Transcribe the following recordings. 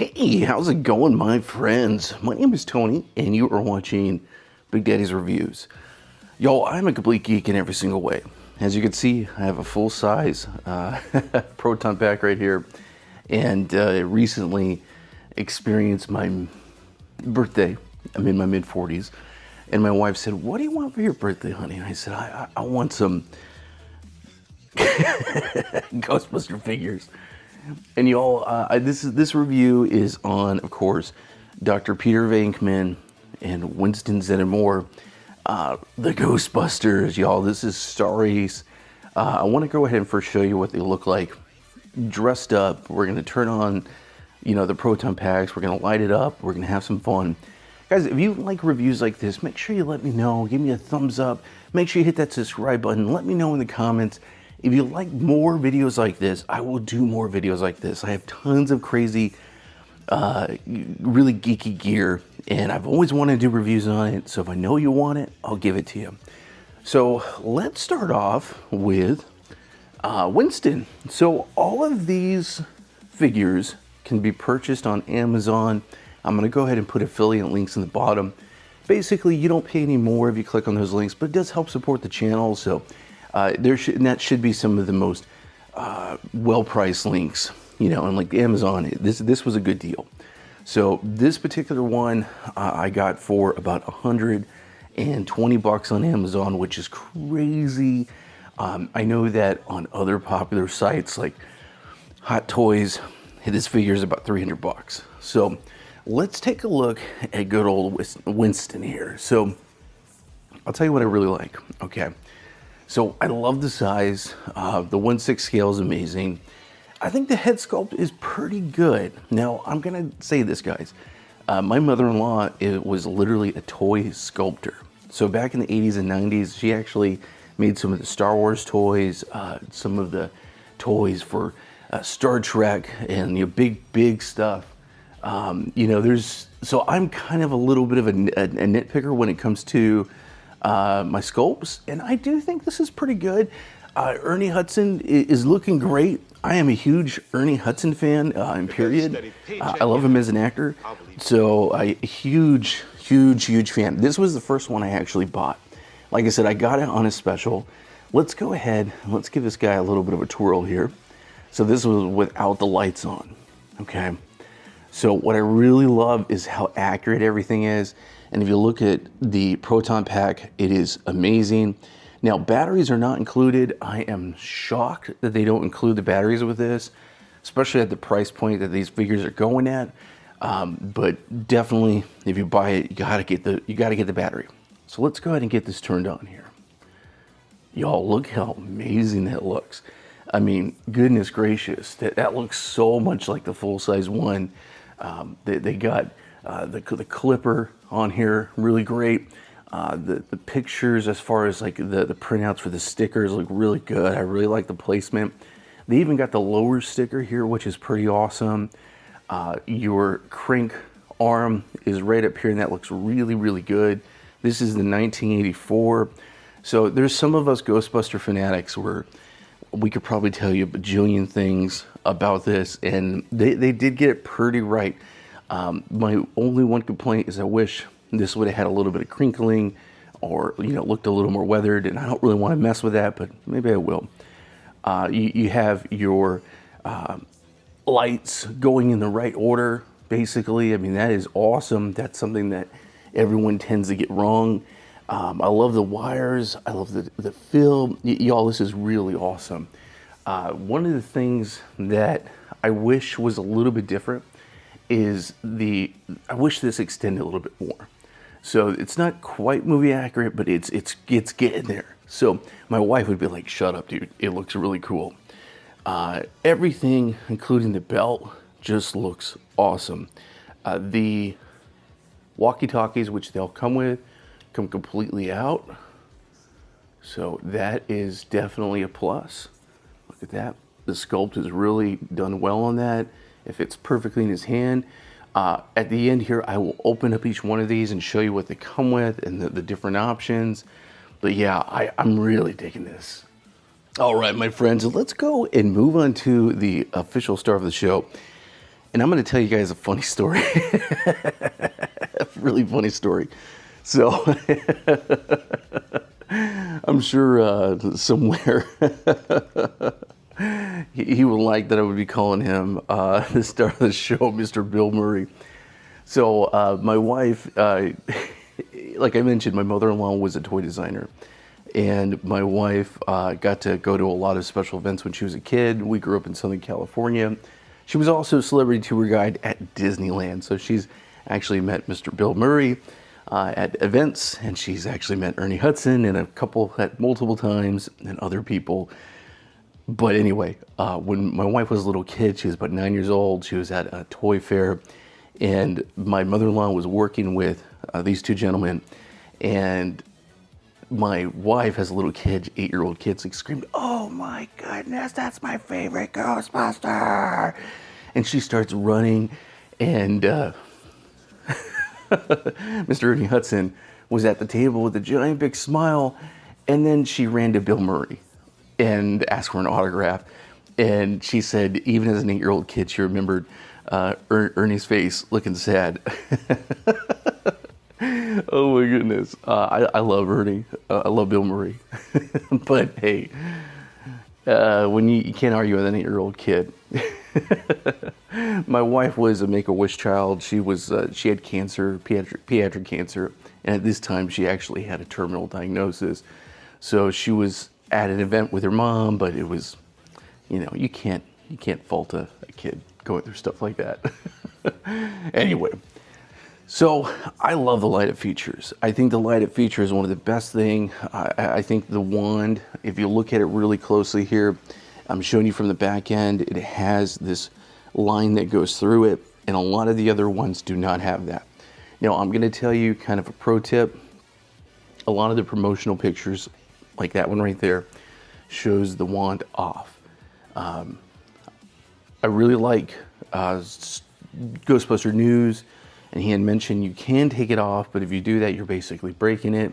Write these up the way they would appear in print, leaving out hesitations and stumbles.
Hey, how's it going, my friends? My name is Tony, and you are watching Big Daddy's Reviews. Y'all, I'm a complete geek in every single way. As you can see, I have a full-size Proton pack right here, and recently experienced my birthday. I'm in my mid-40s, and my wife said, "What do you want for your birthday, honey?" And I said, I want some Ghostbuster figures. And y'all, this review is on, of course, Dr. Peter Venkman and Winston Zeddemore, the Ghostbusters. Y'all, this is Star Ace. I want to go ahead and first show you what they look like dressed up. We're going to turn on, the Proton packs. We're going to light it up. We're going to have some fun. Guys, if you like reviews like this, make sure you let me know. Give me a thumbs up. Make sure you hit that subscribe button. Let me know in the comments. If you like more videos like this, I will do more videos like this. I have tons of crazy, really geeky gear, and I've always wanted to do reviews on it. So if I know you want it, I'll give it to you. So let's start off with Winston. So all of these figures can be purchased on Amazon. I'm going to go ahead and put affiliate links in the bottom. Basically, you don't pay any more if you click on those links, but it does help support the channel. So that should be some of the most well-priced links, and like Amazon, this was a good deal. So this particular one I got for about $120 on Amazon, which is crazy. I know that on other popular sites like Hot Toys, this figure is about $300. So let's take a look at good old Winston here. So I'll tell you what I really like. Okay. So I love the size. The 1/6 scale is amazing. I think the head sculpt is pretty good. Now, I'm going to say this, guys. My mother-in-law was literally a toy sculptor. So back in the 80s and 90s, she actually made some of the Star Wars toys, some of the toys for Star Trek, and big stuff. So I'm kind of a little bit of a nitpicker when it comes to my sculpts, and I do think this is pretty good. Ernie Hudson is looking great. I am a huge Ernie Hudson fan, period. I love him as an actor, so a huge fan. This was the first one I actually bought. Like I said, I got it on a special. Let's go ahead, let's give this guy a little bit of a twirl here. So this was without the lights on, okay? So what I really love is how accurate everything is. And if you look at the Proton pack, it is amazing. Now, batteries are not included. I am shocked that they don't include the batteries with this, especially at the price point that these figures are going at. But definitely, if you buy it, you gotta get the battery. So let's go ahead and get this turned on here. Y'all, look how amazing that looks. I mean, goodness gracious, that looks so much like the full-size one. They got the clipper on here, really great. The pictures, as far as like the printouts for the stickers, look really good. I really like the placement. They even got the lower sticker here, which is pretty awesome. Your crank arm is right up here, and that looks really good. This is the 1984. So there's some of us Ghostbuster fanatics where we could probably tell you a bajillion things about this, and they did get it pretty right. My only one complaint is I wish this would have had a little bit of crinkling, or looked a little more weathered, and I don't really want to mess with that, but maybe I will. You have your lights going in the right order, basically. I mean, that is awesome. That's something that everyone tends to get wrong. I love the wires. I love the fill. Y'all, this is really awesome. One of the things that I wish was a little bit different is I wish this extended a little bit more. So it's not quite movie accurate, but it's getting there. So my wife would be like, "Shut up, dude. It looks really cool." Everything, including the belt, just looks awesome. The walkie-talkies, which they'll come with, come completely out. So that is definitely a plus. Look at that. The sculpt is really done well on that. It fits perfectly in his hand. At the end here, I will open up each one of these and show you what they come with and the different options. But yeah, I'm really digging this. All right, my friends, let's go and move on to the official star of the show. And I'm going to tell you guys a funny story. A really funny story. So, I'm sure somewhere he would like that I would be calling him the star of the show, Mr. Bill Murray. So, my wife, like I mentioned, my mother-in-law was a toy designer. And my wife got to go to a lot of special events when she was a kid. We grew up in Southern California. She was also a celebrity tour guide at Disneyland. So she's actually met Mr. Bill Murray at events, and she's actually met Ernie Hudson and a couple at multiple times and other people. But anyway, when my wife was a little kid, she was about 9 years old. She was at a toy fair, and my mother-in-law was working with these two gentlemen, and my wife has a little kid, 8-year-old kid, like screamed, "Oh my goodness, that's my favorite Ghostbuster!" And she starts running, and Mr. Ernie Hudson was at the table with a giant big smile, and then she ran to Bill Murray and asked for an autograph. And she said, even as an 8-year-old kid, she remembered Ernie's face looking sad. Oh my goodness. I love Ernie. I love Bill Murray. But hey, when you can't argue with an 8-year-old kid. My wife was a Make-A-Wish child. She had cancer, pediatric cancer, and at this time she actually had a terminal diagnosis. So she was at an event with her mom, but it was, you can't fault a kid going through stuff like that. Anyway. So I love the light-up features. I think the light-up feature is one of the best things. I think the wand, if you look at it really closely here, I'm showing you from the back end, it has this line that goes through it, and a lot of the other ones do not have that. Now, I'm going to tell you kind of a pro tip. A lot of the promotional pictures, like that one right there, shows the wand off. I really like Ghostbuster News. And he had mentioned you can take it off, but if you do that, you're basically breaking it.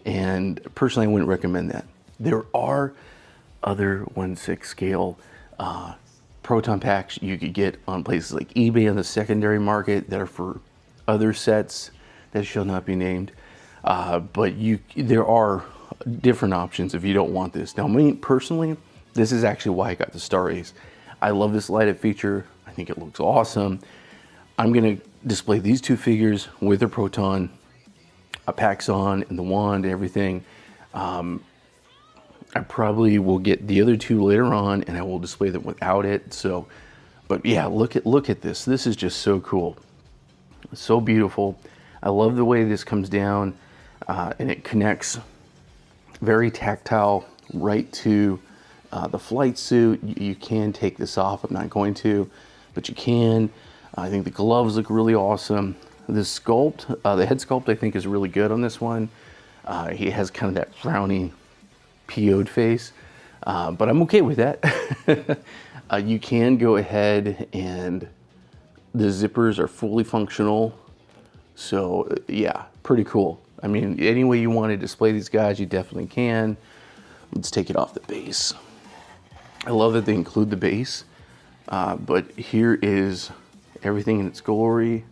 And personally, I wouldn't recommend that. There are other 1/6 scale Proton packs you could get on places like eBay on the secondary market that are for other sets that shall not be named. But there are different options if you don't want this. Now, me personally, this is actually why I got the Star Ace. I love this light-up feature. I think it looks awesome. I'm going to display these two figures with their Proton packs on and the wand and everything. I probably will get the other two later on, and I will display them without it. So, but yeah, look at this. This is just so cool. It's so beautiful. I love the way this comes down, and it connects very tactile right to the flight suit. You can take this off. I'm not going to, but you can. I think the gloves look really awesome. The sculpt, the head sculpt, I think is really good on this one. He has kind of that frowny, PO'd face, but I'm okay with that. You can go ahead, and the zippers are fully functional. So yeah, pretty cool. I mean, any way you want to display these guys, you definitely can. Let's take it off the base. I love that they include the base, but here is everything in its glory.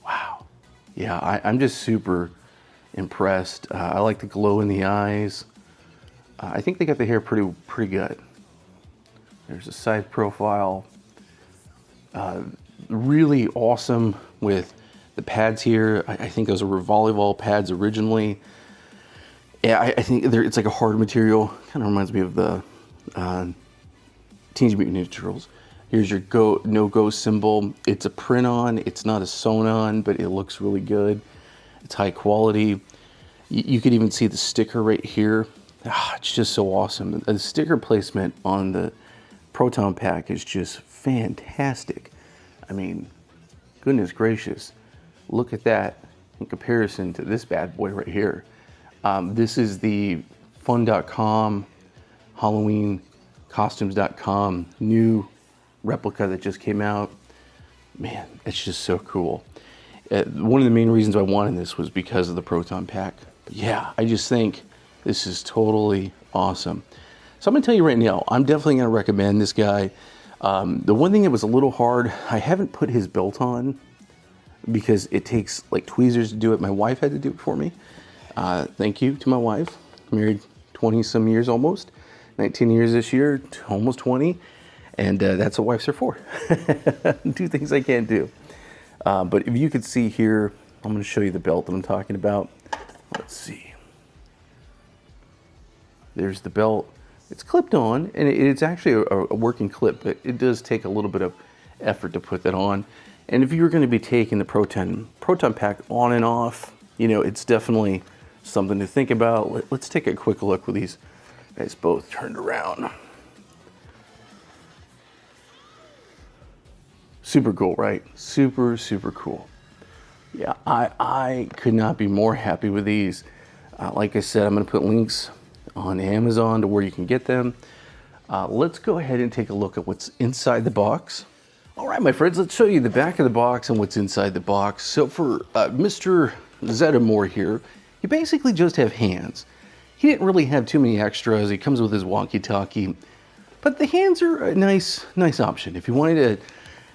Wow. Yeah, I'm just super impressed. I like the glow in the eyes. I think they got the hair pretty good. There's a side profile. Really awesome with the pads here. I think those were volleyball pads originally. Yeah, I think it's like a hard material. Kind of reminds me of the Teenage Mutant Ninja Turtles. Here's your no-go symbol. It's a print-on. It's not a sewn-on, but it looks really good. It's high quality. You could even see the sticker right here. It's just so awesome. The sticker placement on the Proton pack is just fantastic. I mean, goodness gracious. Look at that in comparison to this bad boy right here. This is the fun.com, Halloween costumes.com new replica that just came out. Man, it's just so cool. One of the main reasons I wanted this was because of the Proton pack. But yeah, I just think this is totally awesome. So I'm gonna tell you right now, I'm definitely gonna recommend this guy. The one thing that was a little hard, I haven't put his belt on because it takes like tweezers to do it. My wife had to do it for me. Thank you to my wife. Married 20 some years almost. 19 years this year, almost 20. And that's what wives are for. Do things I can't do. But if you could see here, I'm going to show you the belt that I'm talking about. Let's see. There's the belt. It's clipped on, and it's actually a working clip, but it does take a little bit of effort to put that on. And if you're going to be taking the Proton pack on and off, you know, it's definitely something to think about. Let's take a quick look with these guys both turned around. Super cool, right? Super, super cool. Yeah, I could not be more happy with these. Like I said, I'm going to put links on Amazon to where you can get them. Let's go ahead and take a look at what's inside the box. All right, my friends, let's show you the back of the box and what's inside the box. So for Mr. Zeddemore here, you basically just have hands. He didn't really have too many extras. He comes with his walkie-talkie, but the hands are a nice option. If you wanted to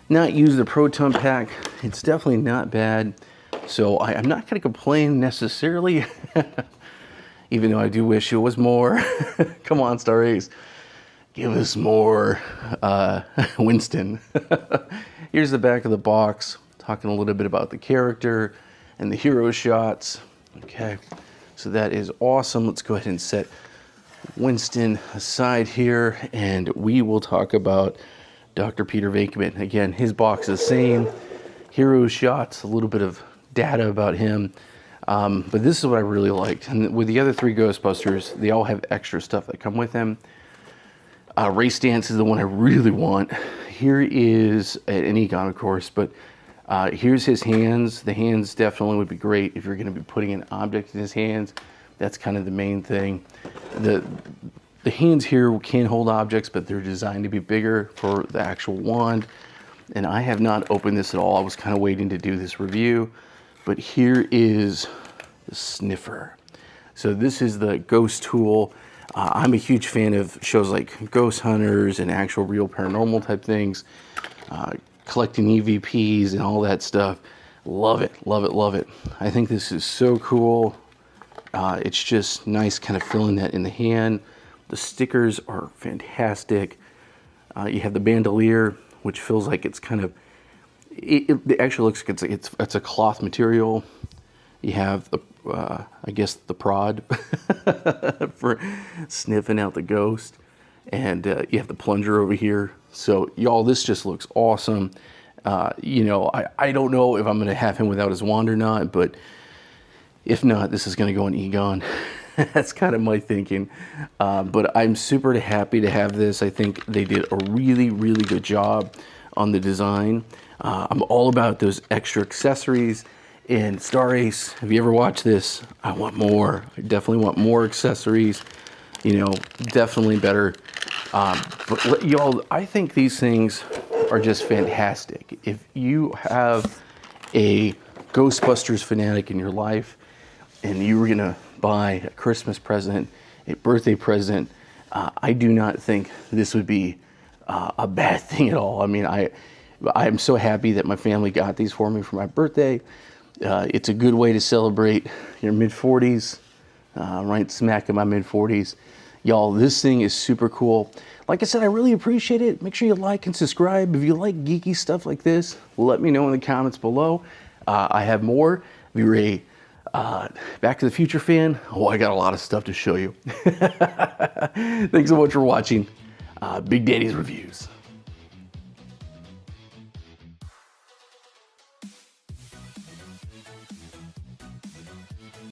not use the Proton pack, it's definitely not bad. So I'm not going to complain necessarily, even though I do wish it was more. Come on, Star Ace. Give us more Winston. Here's the back of the box, talking a little bit about the character and the hero shots. Okay, so that is awesome. Let's go ahead and set Winston aside here, and we will talk about Dr. Peter Venkman. Again, his box is the same. Hero shots, a little bit of data about him. But this is what I really liked. And with the other three Ghostbusters, they all have extra stuff that come with them. Ray Stantz is the one I really want. Here is an Egon, of course, but here's his hands. The hands definitely would be great if you're going to be putting an object in his hands. That's kind of the main thing. The hands here can hold objects, but they're designed to be bigger for the actual wand. And I have not opened this at all. I was kind of waiting to do this review, but here is the sniffer. So this is the ghost tool. I'm a huge fan of shows like Ghost Hunters and actual real paranormal type things, collecting EVPs and all that stuff. Love it, love it, love it. I think this is so cool. It's just nice kind of feeling that in the hand. The stickers are fantastic. You have the bandolier, which feels like it's kind of, it actually looks like it's a cloth material. You have the, I guess the prod for sniffing out the ghost. And you have the plunger over here. So y'all, this just looks awesome. You know, I don't know if I'm gonna have him without his wand or not, but if not, this is gonna go in Egon. That's kind of my thinking. But I'm super happy to have this. I think they did a really, really good job on the design. I'm all about those extra accessories. And Star Ace, have you ever watched this? I want more. I definitely want more accessories. You know, definitely better. But y'all, I think these things are just fantastic. If you have a Ghostbusters fanatic in your life and you were gonna buy a Christmas present, a birthday present, I do not think this would be a bad thing at all. I mean, I'm so happy that my family got these for me for my birthday. It's a good way to celebrate your mid-40s, right smack in my mid-40s. Y'all, this thing is super cool. Like I said, I really appreciate it. Make sure you like and subscribe. If you like geeky stuff like this, let me know in the comments below. I have more. If you're a Back to the Future fan, oh, I got a lot of stuff to show you. Thanks so much for watching Big Daddy's Reviews.